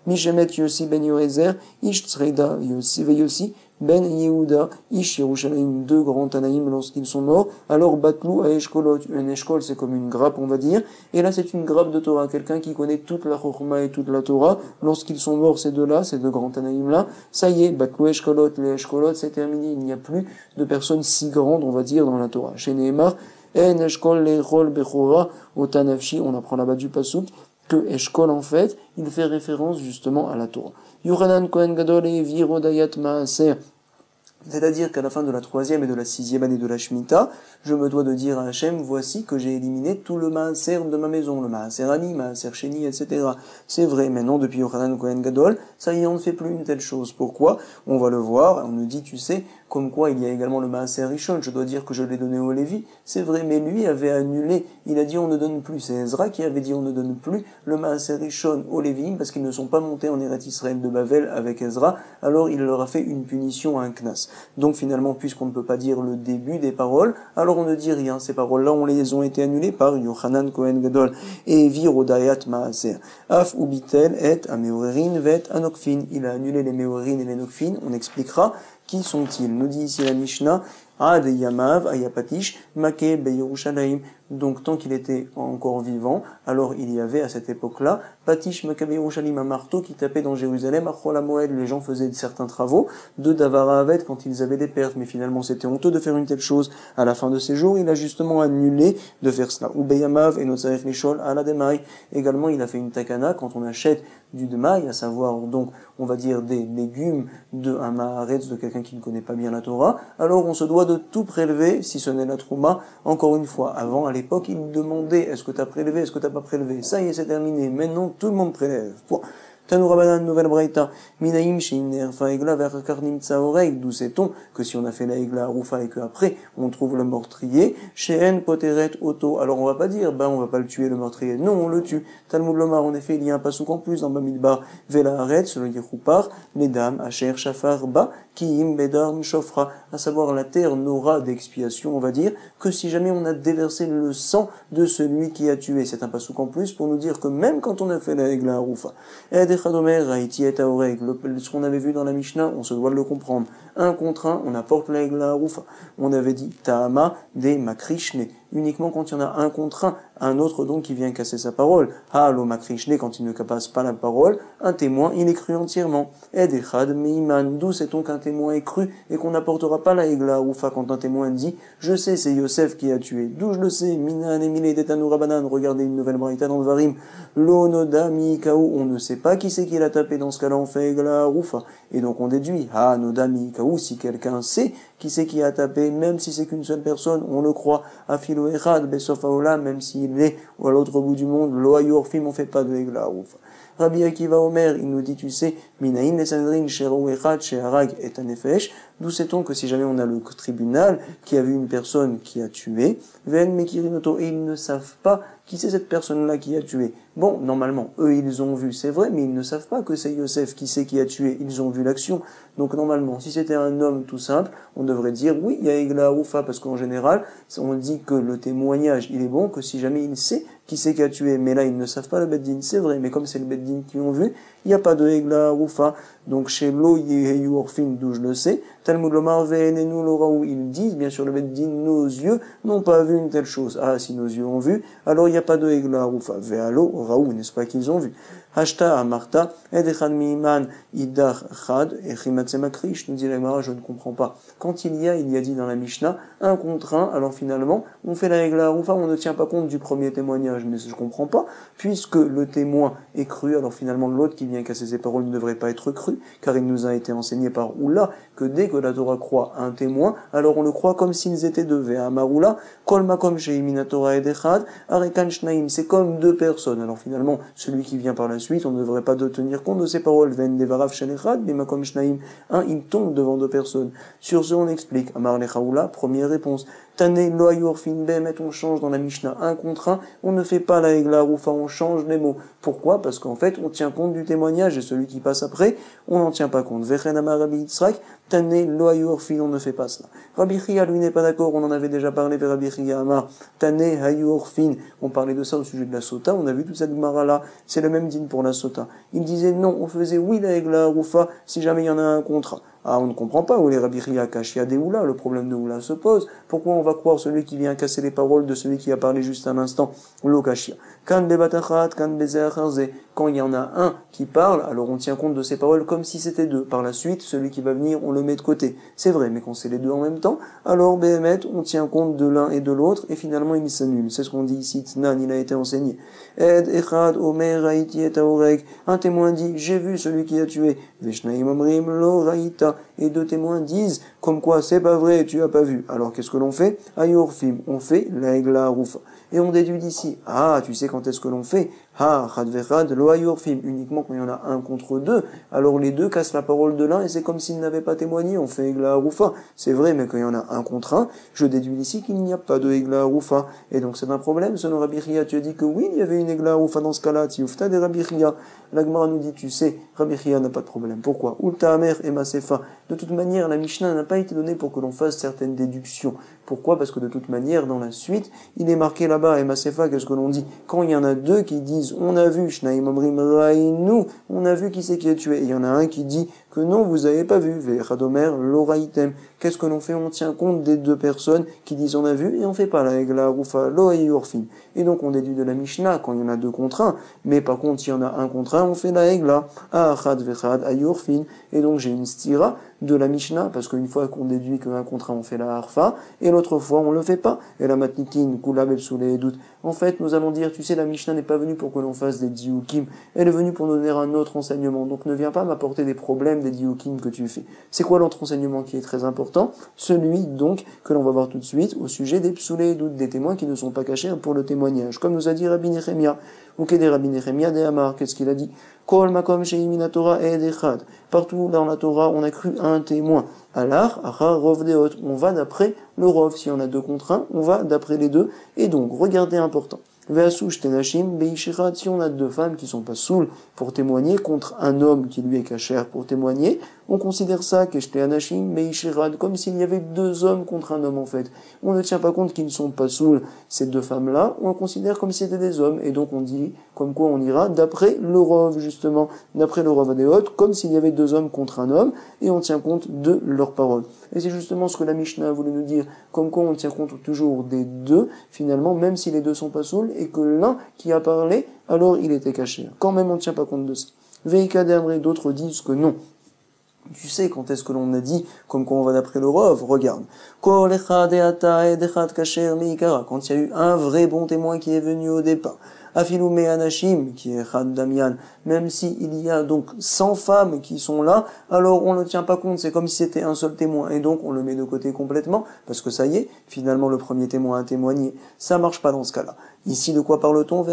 Mishemet Yossi ben Yoézer, Ish Tzreda Yossi ve Yossi, Ben Yehuda, Ish Yerushalayim, deux grands Tanaïm lorsqu'ils sont morts, alors Batlou à Eshkolot, un Eshkol c'est comme une grappe on va dire, et là c'est une grappe de Torah, quelqu'un qui connaît toute la Chokhma et toute la Torah, lorsqu'ils sont morts ces deux-là, ces deux grands Tanaïm là, ça y est, Batlou Eshkolot, les Eshkolot c'est terminé, il n'y a plus de personnes si grandes on va dire dans la Torah. Chez Nehemar, En Eshkol Lechol Bechora, Otanafshi, on apprend là-bas du Pasuk, que Eshkol en fait, il fait référence justement à la Torah. Yochanan Kohen Gadol et Virodayat Maaser. C'est-à-dire qu'à la fin de la 3e et de la 6e année de la Shemitah, je me dois de dire à Hachem, voici que j'ai éliminé tout le maaser de ma maison, le maaser ani, maaser sheni, etc. C'est vrai, maintenant, depuis Yochanan Kohen Gadol, ça y est, on ne fait plus une telle chose. Pourquoi? On va le voir, on nous dit, tu sais, comme quoi il y a également le maaser rishon, je dois dire que je l'ai donné au Lévi. C'est vrai, mais lui avait annulé, il a dit on ne donne plus, c'est Ezra qui avait dit on ne donne plus le maaser rishon au Lévi, parce qu'ils ne sont pas montés en Eretz Israël de Bavel avec Ezra, alors il leur a fait une punition à un knas. Donc finalement, puisqu'on ne peut pas dire le début des paroles, alors on ne dit rien. Ces paroles-là, on les ont été annulées par Yochanan Kohen Gadol et Virodayat Maaser. Af ubitel et ameorerin vet anokfin. Il a annulé les meorerin et les nokfin. On expliquera qui sont-ils. Nous dit ici la Mishnah. Ad Yamav Ayapatish Make Beyerushalayim donc tant qu'il était encore vivant, alors il y avait à cette époque-là, Patish Makabé Yerushalim, un marteau qui tapait dans Jérusalem, à Chol HaMoed, les gens faisaient certains travaux, de Davara Avet quand ils avaient des pertes, mais finalement c'était honteux de faire une telle chose. À la fin de ses jours, il a justement annulé de faire cela. Ou Beyamav et Notzarech Lishol à la Demai. Également, il a fait une takana quand on achète du Demai, à savoir donc, on va dire des légumes de un Maharetz, de quelqu'un qui ne connaît pas bien la Torah, alors on se doit de tout prélever, si ce n'est la Trouma. Encore une fois, avant, à l'époque, il demandait, est-ce que tu as prélevé, est-ce que tu n'as pas prélevé? Ça y est, c'est terminé. Maintenant, tout le monde prélève. Point. Tanou Rabbanan, nouvelle braïta. Minaïm sheiner fa egla ve'achakar nimtsa oreg. D'où sait-on que si on a fait la egla arufa et qu'après on trouve le meurtrier, sheen poteret auto. Alors on va pas dire, on va pas le tuer le meurtrier. Non, on le tue. Talmud Lomar, en effet, il y a un pasouk en plus dans Bamidbar. Vela aretz, le yichoupar, les dames, asher shafar ba, kiim bedar mishofra. À savoir la terre n'aura d'expiation, on va dire, que si jamais on a déversé le sang de celui qui a tué. C'est un pasouk en plus pour nous dire que même quand on a fait la egla arufa, ce qu'on avait vu dans la Mishnah, on se doit de le comprendre. Un contre un, on apporte la egla arufa. On avait dit Ta'ama de makrishne. Uniquement quand il y en a un contre un autre donc qui vient casser sa parole. Halo makrishne, quand il ne casse pas la parole, un témoin, il est cru entièrement. Ed echad meiman, d'où sait-on qu'un témoin est cru et qu'on n'apportera pas la egla arufa quand un témoin dit, je sais, c'est Yosef qui a tué. D'où je le sais, minan emile detanu rabanan, regardez une nouvelle braïta dans le Varim. Lonoda miikaou, on ne sait pas qui c'est qui l'a tapé, dans ce cas-là on fait egla arufa. Et donc on déduit, noda miikaou, si quelqu'un sait qui c'est qui a tapé, même si c'est qu'une seule personne, on le croit. Afilo echad besof haolam, même s'il est à l'autre bout du monde, lo ayorfim, on fait pas de egla arufa. Rabbi Akiva Omer, il nous dit, tu sais, Minaïm les Sanhedrin, Shero Echad, Sheharag et Anefesh, d'où sait-on que si jamais on a le tribunal qui a vu une personne qui a tué, Ven Mekirinoto, et ils ne savent pas qui c'est cette personne-là qui a tué. Bon, normalement, eux, ils ont vu, c'est vrai, mais ils ne savent pas que c'est Yosef qui c'est qui a tué, ils ont vu l'action. Donc normalement, si c'était un homme tout simple, on devrait dire, oui, il y a Egla Arufa, parce qu'en général, on dit que le témoignage, il est bon, que si jamais il sait qui c'est qui a tué, mais là, ils ne savent pas le Beddin, c'est vrai, mais comme c'est le Beddin qui l'ont vu, il n'y a pas de Egla Arufa. Donc chez Lo Yeheyu Orfin, d'où je le sais, Talmud Lomar Ve'enenu Loraou, ils disent, bien sûr, le Beddin, nos yeux n'ont pas vu une telle chose. Ah, si nos yeux ont vu, alors il n'y a pas de Egla Arufa. Ve'alo Raou, n'est-ce pas qu'ils ont vu? Hashta Amarta, Edechad Miman, Idar Chad, Echimatse Makrish, nous dit la Gemara, je ne comprends pas. Quand il y a dit dans la Mishnah, un contre un, alors finalement, on fait la Egla Arufa, on ne tient pas compte du premier témoignage, mais je comprends pas, puisque le témoin est cru, alors finalement l'autre qui vient casser ses paroles ne devrait pas être cru, car il nous a été enseigné par Oula, que dès que la Torah croit un témoin, alors on le croit comme s'ils étaient deux. Ve'amaroula, Kol Makom Sheimina Torah Edechad, Arekan Shnaim, c'est comme deux personnes. Alors finalement, celui qui vient par la suite, on ne devrait pas tenir compte de ces paroles. Ven Devarav Shelechad, Bimakom Shnaim, il tombe devant deux personnes. Sur ce, on explique. Amar Lechaoula, première réponse. Tane lo ayorfin bemet, on change dans la Mishnah un contre un, on ne fait pas la egla arufa, on change les mots. Pourquoi? Parce qu'en fait, on tient compte du témoignage et celui qui passe après, on n'en tient pas compte. Vechen amar Rabbi Yitzhak, tane lo ayorfin, on ne fait pas cela. Rabbi Chia, lui, n'est pas d'accord, on en avait déjà parlé, Rabbi Chia amar, tane ayorfin, on parlait de ça au sujet de la sota, on a vu toute cette gemara là, c'est le même din pour la sota. Il disait non, on faisait oui la egla arufa, si jamais il y en a un contrat. Ah, on ne comprend pas où les Rabbi Chia Kashia de Oula, le problème de Oula se pose. Pourquoi on va croire celui qui vient casser les paroles de celui qui a parlé juste un instant? Lo Kashia. Quand il y en a un qui parle, alors on tient compte de ses paroles comme si c'était deux. Par la suite, celui qui va venir, on le met de côté. C'est vrai, mais quand c'est les deux en même temps, alors Behemet, on tient compte de l'un et de l'autre, et finalement il s'annule. C'est ce qu'on dit ici, Tnan, il a été enseigné. Ed Echad Omer Raiti et Aorek. Un témoin dit, j'ai vu celui qui a tué. Veshnaim Amrim Lo Raita. Et deux témoins disent, comme quoi c'est pas vrai, tu as pas vu. Alors qu'est-ce que l'on fait? Ayorfim, on fait la egla arufa. Et on déduit d'ici, tu sais quand est-ce que l'on fait? Chad vechad lo ayorfim, uniquement quand il y en a un contre deux. Alors les deux cassent la parole de l'un et c'est comme s'ils n'avaient pas témoigné, on fait egla arufa. C'est vrai, mais quand il y en a un contre un, je déduis d'ici qu'il n'y a pas de egla arufa. Et donc c'est un problème, selon Rabbi Chia, tu as dit que oui, il y avait une egla arufa dans ce cas-là, tiufta de Rabbi Chia. La Gemara nous dit, tu sais, Rabbi Chia n'a pas de problème. Pourquoi? Ulta amer et masefa. De toute manière, la Mishnah n'a pas été donnée pour que l'on fasse certaines déductions. Pourquoi? Parce que de toute manière, dans la suite, il est marqué là-bas, et Masefa, qu'est-ce que l'on dit? Quand il y en a deux qui disent, on a vu, Shnaim Amrim Rainu, on a vu qui c'est qui a tué. Et il y en a un qui dit que non, vous avez pas vu. Vechadomer l'oraitem. Qu'est-ce que l'on fait? On tient compte des deux personnes qui disent on a vu et on fait pas la egla rufa lo urfin. Et donc on déduit de la Mishnah quand il y en a 2 contre 1, mais par contre s'il y en a 1 contre 1, on fait la egla. Achad vechad ayurfin. Et donc j'ai une stira de la Mishnah, parce qu'une fois qu'on déduit que 1 contre 1, on fait la harfa, et l'autre fois on le fait pas. Et la matnitin, kula bepsule doute. En fait, nous allons dire, tu sais, la Mishnah n'est pas venue pour que l'on fasse des diukim, elle est venue pour nous donner un autre enseignement. Donc ne viens pas m'apporter des problèmes des diukim que tu fais. C'est quoi l'autre enseignement qui est très important? Celui donc que l'on va voir tout de suite au sujet des psoulés doutes, des témoins qui ne sont pas cachés pour le témoignage. Comme nous a dit Rabbi Nechemia, ou qu'est des Rabbi Nechemia des Amar, qu'est-ce qu'il a dit? Kol makom sheimina Torah ed echad. Partout dans la Torah, on a cru un témoin. Alar, achar rov deot. On va d'après le rov. Si on a 2 contre 1, on va d'après les deux. Et donc, regardez important. Ve'asush tenashim beishechad. Si on a 2 femmes qui sont pas saoules pour témoigner contre un homme qui lui est cachère pour témoigner, on considère ça anashim beishechad, comme s'il y avait 2 hommes contre un homme en fait. On ne tient pas compte qu'ils ne sont pas saouls, ces 2 femmes-là, on le considère comme si c'était des hommes, et donc on dit comme quoi on ira d'après le rov justement, d'après le rov adéot, comme s'il y avait 2 hommes contre un homme, et on tient compte de leurs paroles. Et c'est justement ce que la Mishnah voulait nous dire, comme quoi on tient compte toujours des 2, finalement, même si les 2 sont pas saouls, et que l'un qui a parlé, alors il était caché. Quand même on ne tient pas compte de ça. Veika d'Amré, d'autres disent que non. Tu sais quand est-ce que l'on a dit, comme quand on va d'après le rov, regarde. Quand il y a eu un vrai bon témoin qui est venu au départ. Afilou anashim, qui est Chad Damian, même s'il y a donc 100 femmes qui sont là, alors on ne tient pas compte, c'est comme si c'était un seul témoin, et donc on le met de côté complètement, parce que ça y est, finalement le premier témoin a témoigné, ça marche pas dans ce cas-là. Ici, de quoi parle-t-on?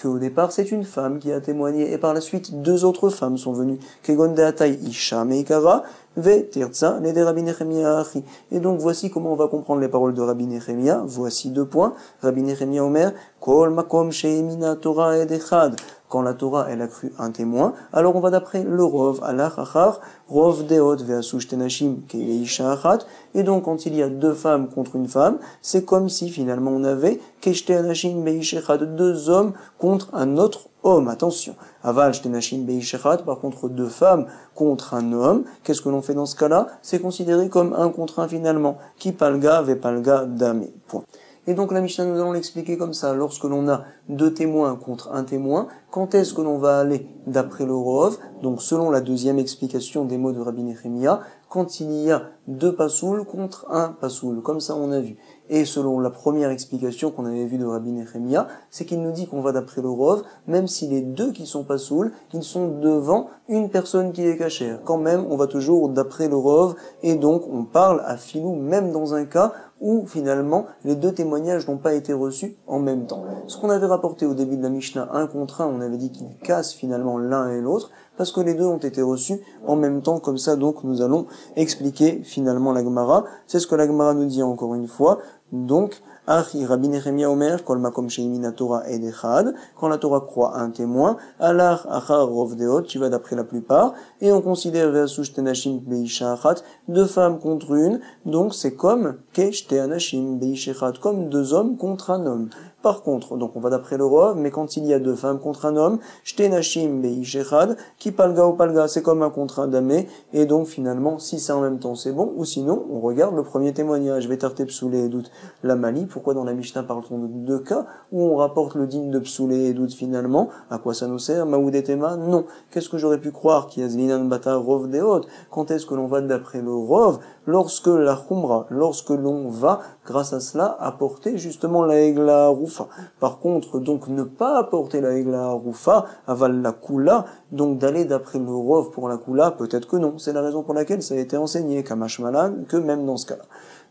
Qu'au départ, c'est une femme qui a témoigné, et par la suite, 2 autres femmes sont venues. Kegon Deatai Isha Meikara, Ve Tirza, Nede Rabbi Nechemia Achi. Et donc, voici comment on va comprendre les paroles de Rabbi Nechemia. Voici 2 points. Rabbi Nechemia Omer, Kol Makom Sheimina Torah Edechad. Quand la Torah, elle a cru un témoin, alors on va d'après le rov, alach achar, rov deot ve'asush tenashim keisha achat. Et donc, quand il y a 2 femmes contre une femme, c'est comme si finalement on avait keshte anashim beishechad, 2 hommes contre un autre homme. Attention. Aval shtenashim beishechad, par contre 2 femmes contre un homme. Qu'est-ce que l'on fait dans ce cas-là? C'est considéré comme 1 contre 1 finalement. Ki palga ve palga dame. Point. Et donc la Mishnah, nous allons l'expliquer comme ça. Lorsque l'on a 2 témoins contre un témoin, quand est-ce que l'on va aller d'après le rov? Donc selon la deuxième explication des mots de Rabbi Nechemia, quand il y a 2 pasouls contre un pasoul, comme ça on a vu. Et selon la première explication qu'on avait vue de Rabbi Nechemia, c'est qu'il nous dit qu'on va d'après le rov, même si les 2 qui sont pasouls, ils sont devant une personne qui est cachère. Quand même, on va toujours d'après le rov, et donc on parle à filou, même dans un cas où finalement les 2 témoignages n'ont pas été reçus en même temps. Ce qu'on avait rapporté au début de la Mishnah 1 contre 1, on avait dit qu'ils cassent finalement l'un et l'autre, parce que les 2 ont été reçus en même temps, comme ça donc nous allons expliquer finalement la Gemara. C'est ce que la Gemara nous dit encore une fois. Donc, Achi Rabbi Nechemia Omer, Kol Makom Sheimina Torah Ed Echad, quand la Torah croit un témoin, Alach Achar Rov Deot, tu vas d'après la plupart, et on considère Ve'asush Tenashim Beisha Achat, 2 femmes contre une, donc c'est comme Kesh Teanashim Beishechat, comme 2 hommes contre un homme. Par contre, donc on va d'après le rov, mais quand il y a 2 femmes contre un homme, Shtenashim Beishechad, qui palga ou palga, c'est comme un contre un damé, et donc finalement, si c'est en même temps, c'est bon, ou sinon, on regarde le premier témoignage, Vetarte Psoulé et doute la Mali. Pourquoi dans la Mishnah parle-t-on de 2 cas où on rapporte le digne de Psoulé et doute finalement? À quoi ça nous sert? Maoudetema? Non. Qu'est-ce que j'aurais pu croire? Qui a Zlinan Bata Rov Deot? Quand est-ce que l'on va d'après le rov? Lorsque la Khumra, lorsque l'on va, grâce à cela, apporter justement la Egla Rufa. Par contre, donc, ne pas apporter la Egla Rufa, aval la Kula, donc d'aller d'après le rov pour la Kula, peut-être que non. C'est la raison pour laquelle ça a été enseigné, Kamash Malan, que même dans ce cas-là.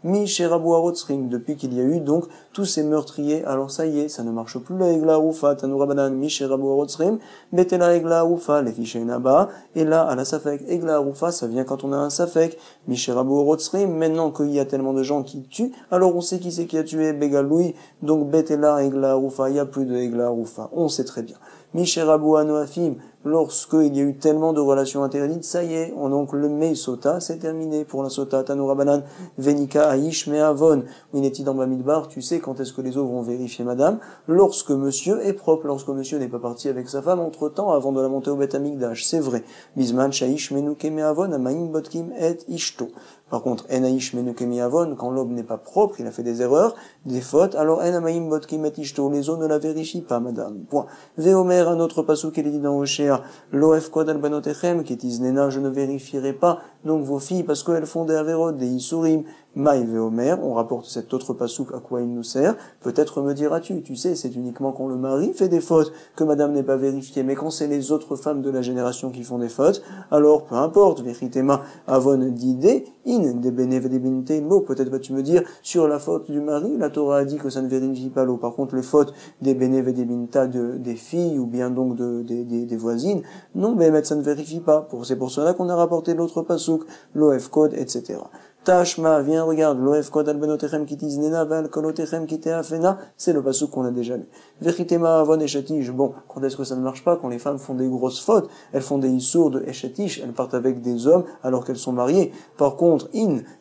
Mi Sherabu Arotzrim, depuis qu'il y a eu donc tous ces meurtriers, alors ça y est, ça ne marche plus la Egla Rufa, Tanourabanan, Mi Sherabu Arotzrim, Betela Egla Rufa, les fichiers Naba, et là, à la Safek, Egla Rufa, ça vient quand on a un Safek, Mi Sherabu Arotzrim, maintenant qu'il y a tellement de gens qui tuent, alors on sait qui c'est qui a tué Begaloui, donc Betela Egla Rufa, il n'y a plus de Egla Rufa, on sait très bien. Misherabu Anoafim, lorsqu'il y a eu tellement de relations interdites, ça y est, donc le Mei Sota, c'est terminé pour la Sota. Tanura Banan, Venika Aish Me'avon, Mineti dans Bamidbar, tu sais quand est-ce que les eaux vont vérifier madame, lorsque monsieur est propre, lorsque monsieur n'est pas parti avec sa femme entre-temps, avant de la monter au Beth Amikdash, c'est vrai. Bisman Shaish Menuke Me'avon, Amaim Botkim et Ishto. Par contre, Enaïsh Menukemi Avon, quand l'aube n'est pas propre, il a fait des erreurs, des fautes, alors Enamaïm Botkim et Ishto, les eaux ne la vérifient pas, madame. Point. Véomer, un autre passou qui est dit dans Oshéa, Loef Kod Albanotechem, qui est Iznena, je ne vérifierai pas, donc vos filles, parce qu'elles font des averot, des Isurim, Maï Véomer, on rapporte cet autre passouk à quoi il nous sert, peut-être me diras-tu, tu sais, c'est uniquement quand le mari fait des fautes que madame n'est pas vérifiée, mais quand c'est les autres femmes de la génération qui font des fautes, alors peu importe, Véritema Avon d'idée, in de benevdebinte l'eau, peut-être vas-tu me dire, sur la faute du mari, la Torah a dit que ça ne vérifie pas l'eau, par contre les fautes des benevdebinta des filles, ou bien donc des voisines, non, mais ça ne vérifie pas, c'est pour cela qu'on a rapporté l'autre passouk, l'OF code, etc. Tashma, viens, regarde, l'oef kod albenotechem qui tiznena, val kolotechem qui teafena, c'est le passouk qu'on a déjà lu. Veritema avon eshatish, bon, quand est-ce que ça ne marche pas? Quand les femmes font des grosses fautes, elles font des issours de eshatish, elles partent avec des hommes alors qu'elles sont mariées. Par contre,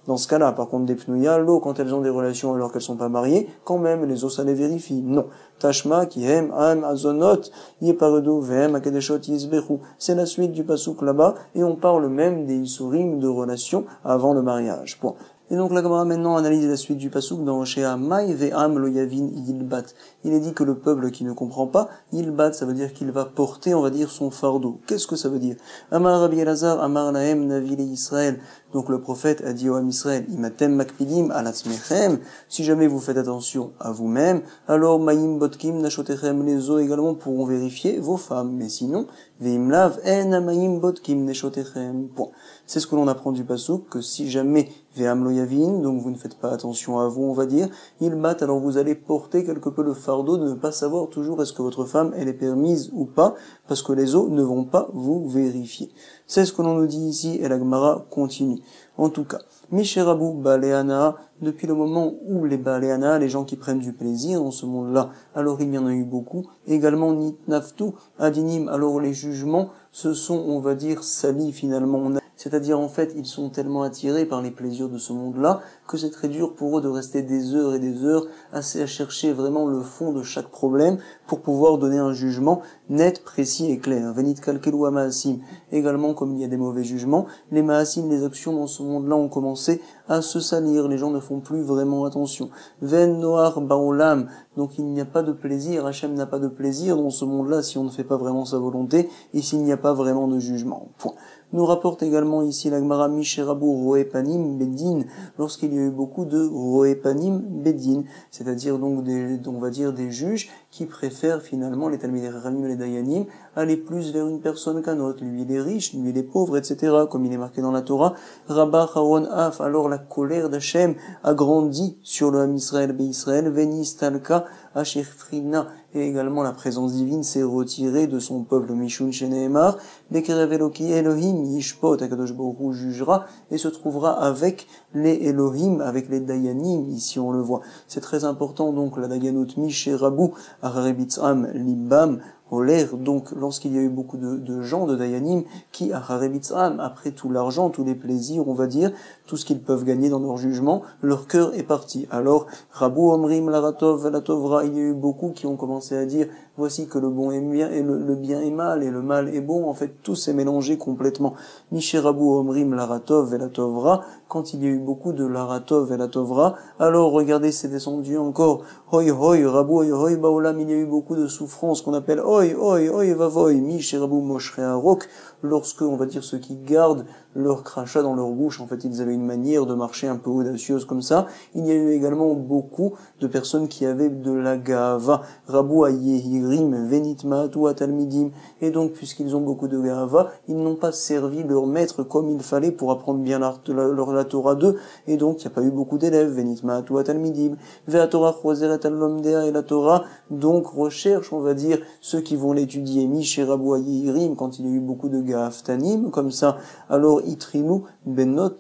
dans ce cas-là, par contre, des pnouya, l'eau, quand elles ont des relations alors qu'elles sont pas mariées, quand même, les os, ça les vérifie. Non. Tashma, qui hem, am, azonot, yeparedu, vehem, akedeshot, yizbechu. C'est la suite du passouk là-bas, et on parle même des isurim de relations avant le mariage. Point. Et donc la Gemara maintenant analyse la suite du passouk dans Shea Maï ve'am lo yavin yilbat. Il est dit que le peuple qui ne comprend pas, yilbat, ça veut dire qu'il va porter, on va dire, son fardeau. Qu'est-ce que ça veut dire? Amar Rabbi Elazar, Amar Lahem Navile Israël. Donc le prophète a dit au Ham Israël, Imatem makpidim alatzmechem, si jamais vous faites attention à vous-même, alors Maïm botkim nashotechem, les eaux également pourront vérifier vos femmes. Mais sinon, veimlav en amayim botkim nashotechem. Point. C'est ce que l'on apprend du passouk, que si jamais ve'am lo yavin, donc vous ne faites pas attention à vous, on va dire, il bat, alors vous allez porter quelque peu le fardeau de ne pas savoir toujours est-ce que votre femme, elle est permise ou pas, parce que les eaux ne vont pas vous vérifier. C'est ce que l'on nous dit ici, et la Gemara continue. En tout cas, Misherabu Baleana, depuis le moment où les Baleana, les gens qui prennent du plaisir dans ce monde-là, alors il y en a eu beaucoup. Également Nitnaftu Adinim, alors les jugements se sont, on va dire, salis finalement. C'est-à-dire, en fait, ils sont tellement attirés par les plaisirs de ce monde-là que c'est très dur pour eux de rester des heures et des heures à chercher vraiment le fond de chaque problème pour pouvoir donner un jugement net, précis et clair. Venit kalkelu ma'asim. Également, comme il y a des mauvais jugements, les ma'asim, les actions dans ce monde-là ont commencé à se salir. Les gens ne font plus vraiment attention. Ven noar baolam. Donc il n'y a pas de plaisir. Hachem n'a pas de plaisir dans ce monde-là si on ne fait pas vraiment sa volonté et s'il n'y a pas vraiment de jugement. Point. Nous rapporte également ici la Gemara Misherabu Roepanim Bedin, lorsqu'il y a eu beaucoup de Roepanim Bedin, c'est-à-dire donc on va dire des juges qui préfèrent finalement les Talmidei Chachamim et les Dayanim aller plus vers une personne qu'un autre. Lui il est riche, lui il est pauvre, etc. Comme il est marqué dans la Torah. Rabba Haron Af, alors la colère d'Hachem a grandi sur le Ham Israël Israël, Venis Talka Ashefrina, et également la présence divine s'est retirée de son peuple. Mishun Sheneemar, Bekerev Eloki Elohim Yishpot, Akadosh Baruch Hu jugera et se trouvera avec les Elohim, avec les Dayanim, ici on le voit. C'est très important donc la Dayanut Misherabu Acharebitzam Libam Olaire, donc lorsqu'il y a eu beaucoup de gens, de Dayanim, qui, après tout l'argent, tous les plaisirs, on va dire, tout ce qu'ils peuvent gagner dans leur jugement, leur cœur est parti. Alors, Rabu Omrim Laratov Latovra, il y a eu beaucoup qui ont commencé à dire, voici que le bon est bien, et le bien est mal, et le mal est bon, en fait, tout s'est mélangé complètement. Miché Rabu Omrim Laratov Latovra, quand il y a eu beaucoup de Laratov Latovra, alors regardez, c'est descendu encore, Hoi Hoi, Rabu Hoi Hoi Baolam, il y a eu beaucoup de souffrances qu'on appelle Hoi Hoi Vavoy, Miché Rabu Moshre Arok, lorsque, on va dire, ceux qui gardent leur crachat dans leur bouche, en fait, ils avaient une manière de marcher un peu audacieuse comme ça. Il y a eu également beaucoup de personnes qui avaient de la gava, Rabu Ayehirim, Venitmatu Atalmidim, et donc, puisqu'ils ont beaucoup de gava, ils n'ont pas servi leur maître comme il fallait pour apprendre bien la Torah d'eux, et donc, il n'y a pas eu beaucoup d'élèves, Venitmatu Atalmidim, Veatorah Choseret Al-Lomdea, et la Torah, donc, recherche, on va dire, ceux qui vont l'étudier, Miché Rabu Ayehirim, quand il y a eu beaucoup de gaftanim, comme ça, alors, Itrimu Benot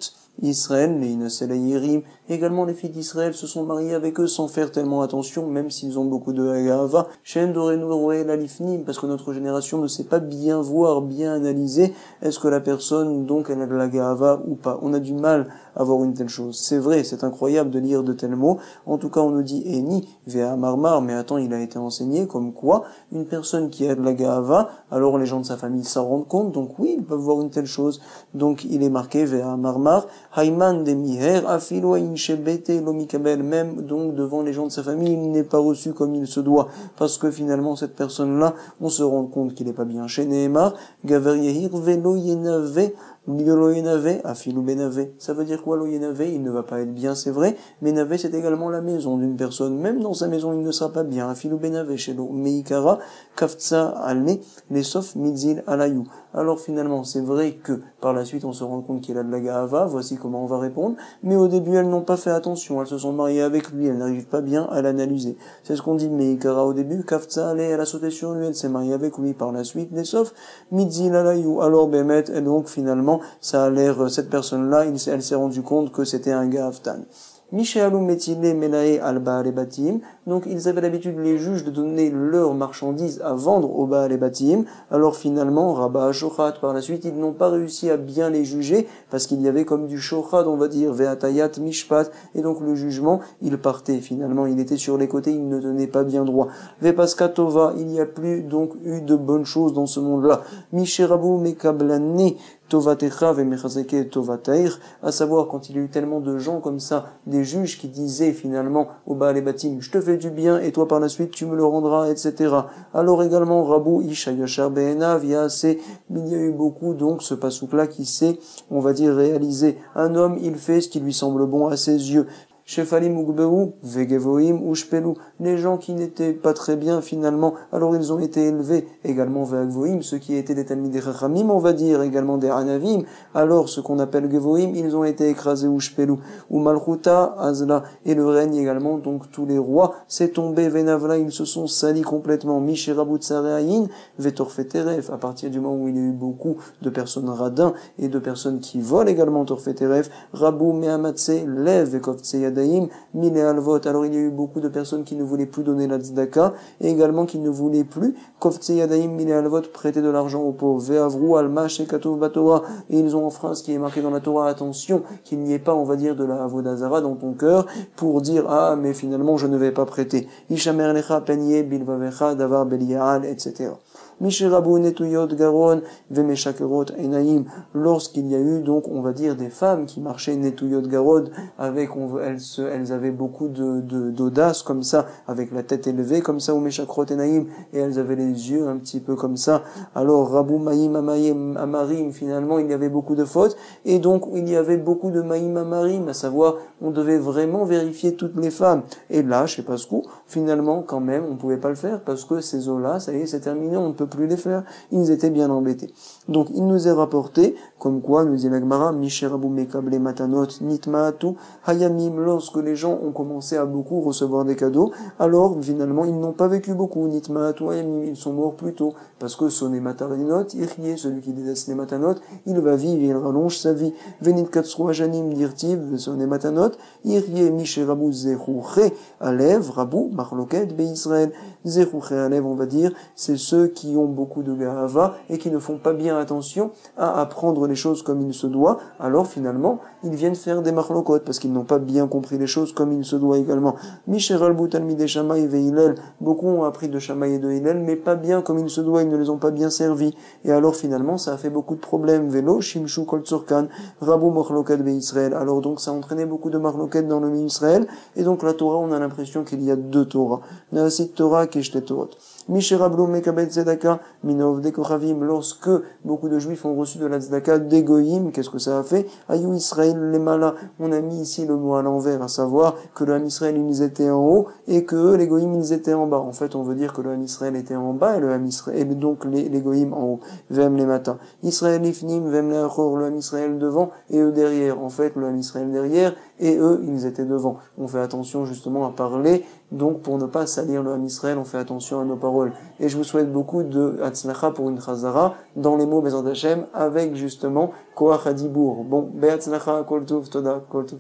Israël, les Inaselayérim, également les filles d'Israël se sont mariées avec eux sans faire tellement attention, même s'ils ont beaucoup de Hagava, Shen Dorenu la Lifnim, parce que notre génération ne sait pas bien voir, bien analyser, est-ce que la personne, donc, elle a de la Gahava ou pas. On a du mal à voir une telle chose. C'est vrai, c'est incroyable de lire de tels mots. En tout cas, on nous dit Eni, Vea Marmar, mais attends, il a été enseigné comme quoi une personne qui a de la Gahava, alors les gens de sa famille s'en rendent compte, donc oui, ils peuvent voir une telle chose. Donc, il est marqué Vea Marmar, Hayman de Miher, Afilo Inchebete Lomikabel, même donc devant les gens de sa famille, il n'est pas reçu comme il se doit, parce que finalement, cette personne-là, on se rend compte qu'il n'est pas bien. Chez Nehemar, Gaver Yehir Velo Yenave, Afilou Benave. Ça veut dire quoi, lo Yenave? Il ne va pas être bien, c'est vrai, mais Nave, c'est également la maison d'une personne. Même dans sa maison, il ne sera pas bien. Afilou Benave, chez lo Meikara, Kaftsa Alne, les Sof Midzil Alayou. Alors finalement, c'est vrai que par la suite, on se rend compte qu'il a de la Gahava, voici comment on va répondre, mais au début, elles n'ont pas fait attention, elles se sont mariées avec lui, elles n'arrivent pas bien à l'analyser. C'est ce qu'on dit, Meikara au début, Kaftsa elle a sauté sur lui, elle s'est mariée avec lui par la suite, les Sof Midzil Alayou. Alors Bémet, et donc finalement, ça a l'air, cette personne-là, elle s'est rendue compte que c'était un Gaftan. Mishéalou Metile Menae al Baal Batim. Donc, ils avaient l'habitude, les juges, de donner leurs marchandises à vendre au Baal Batim. Alors, finalement, Rabba Shochat, par la suite, ils n'ont pas réussi à bien les juger, parce qu'il y avait comme du Shochat, on va dire, Veatayat Mishpat. Et donc, le jugement, il partait. Finalement, il était sur les côtés, il ne tenait pas bien droit. Vepaskatova, il n'y a plus, donc, eu de bonnes choses dans ce monde-là. Misherabu Mekablane, Tovatecha vemechazeke Tovatair, à savoir quand il y a eu tellement de gens comme ça, des juges qui disaient finalement au Baal et Batim, je te fais du bien et toi par la suite tu me le rendras, etc. Alors également Rabou Isha Yashar Be'enav, il y a eu beaucoup donc ce pasouk-là qui s'est, on va dire, réalisé. Un homme, il fait ce qui lui semble bon à ses yeux. Shefalim Ugbeu, Vegevoim, Ushpelu, les gens qui n'étaient pas très bien finalement, alors ils ont été élevés, également Vegevoim, ceux qui étaient des Talmidei Chachamim, on va dire, également des Hanavim, alors ce qu'on appelle Gevoim, ils ont été écrasés Ushpelu, ou Malchuta, Azla, et le règne également, donc tous les rois, c'est tombé, Venavla, ils se sont salis complètement, Mishirabu Tsareayin, Vetorfeteref, à partir du moment où il y a eu beaucoup de personnes radins, et de personnes qui volent également Torfeteref, Rabu Mehamatse, Lev, Vekovtse Yadaim, Mile Alvot. Alors il y a eu beaucoup de personnes qui ne voulaient plus donner la tzedaka et également qui ne voulaient plus Kovtse Yadaim, Mile Alvot, prêter de l'argent aux pauvres. Ve'avru Alma Shekatov Batora. Et ils ont enfreint ce qui est marqué dans la Torah. Attention, qu'il n'y ait pas, on va dire, de la Avodazara dans ton cœur pour dire, ah, mais finalement je ne vais pas prêter. Ishamer Lecha Penye Bilvavecha Davar Belial, etc. Mishirabu Netuyot Garon Vemeshakerot Enaim, lorsqu'il y a eu donc on va dire des femmes qui marchaient Netuyot Garod avec elles avaient beaucoup d'audace comme ça, avec la tête élevée comme ça, ou Meshakrot Enaim, et elles avaient les yeux un petit peu comme ça. Alors Rabu Maïm Amarim, finalement il y avait beaucoup de fautes, et donc il y avait beaucoup de Maïm Amarim, à savoir on devait vraiment vérifier toutes les femmes. Et là, chez Pascou, finalement quand même on pouvait pas le faire parce que ces eaux-là, ça y est, c'est terminé, on ne peut plus les faire. Ils étaient bien embêtés. Donc il nous est rapporté, comme quoi, nous dit la Gemara, Misherabu Mekable Matanot Nitmaatu Hayamim, lorsque les gens ont commencé à beaucoup recevoir des cadeaux, alors finalement ils n'ont pas vécu beaucoup, Nitmaatu Hayamim, ils sont morts plus tôt, parce que Soné Matarinot, Irie, celui qui déteste les Matanot, il va vivre, il rallonge sa vie. Venit Katsrua Janim Dirtiv, Soné Matanot, Irie Misherabu Zerouche Alev, Rabu, Marloket, Be Israël, Zerouche Alev, on va dire, c'est ceux qui ont beaucoup de Gahava et qui ne font pas bien attention à apprendre les choses comme il se doit, alors finalement, ils viennent faire des marlokot parce qu'ils n'ont pas bien compris les choses comme il se doit également. Mishéral Boutalmi des Shamaï ve Hillel, beaucoup ont appris de Shamaï et de Hillel, mais pas bien comme il se doit, ils ne les ont pas bien servis. Et alors finalement, ça a fait beaucoup de problèmes. Vélo, Shimshu Kol Tzorkan, Rabu Marloket be Israël. Alors donc, ça a entraîné beaucoup de marloket dans le milieu Israël, et donc la Torah, on a l'impression qu'il y a deux Torah. Naasit Torah, Keshte Torah. Misherablu Mekabel Tzedaka, Minov Dekochavim, lorsque beaucoup de juifs ont reçu de la Tzedaka d'Egoïm, qu'est-ce que ça a fait? Ayou Israël les Mala, on a mis ici le mot à l'envers, à savoir que le Ham Israël ils étaient en haut et que eux, les Goïm, ils étaient en bas. En fait, on veut dire que le Ham Israël était en bas et le Ham Israël, et donc les Goïm en haut. Vem les matins. Israël ifnim, vem les achor, le Ham Israël devant et eux derrière. En fait, le Ham Israël derrière et eux, ils étaient devant. On fait attention justement à parler, donc pour ne pas salir le Ham Israël, on fait attention à nos paroles. Et je vous souhaite beaucoup de Hatzlacha pour une Chazara, dans les mots Bezrat Hashem, avec justement Koach Hadibour. Bon, Be'atzlacha, Kol Tov, Toda, Kol Tov.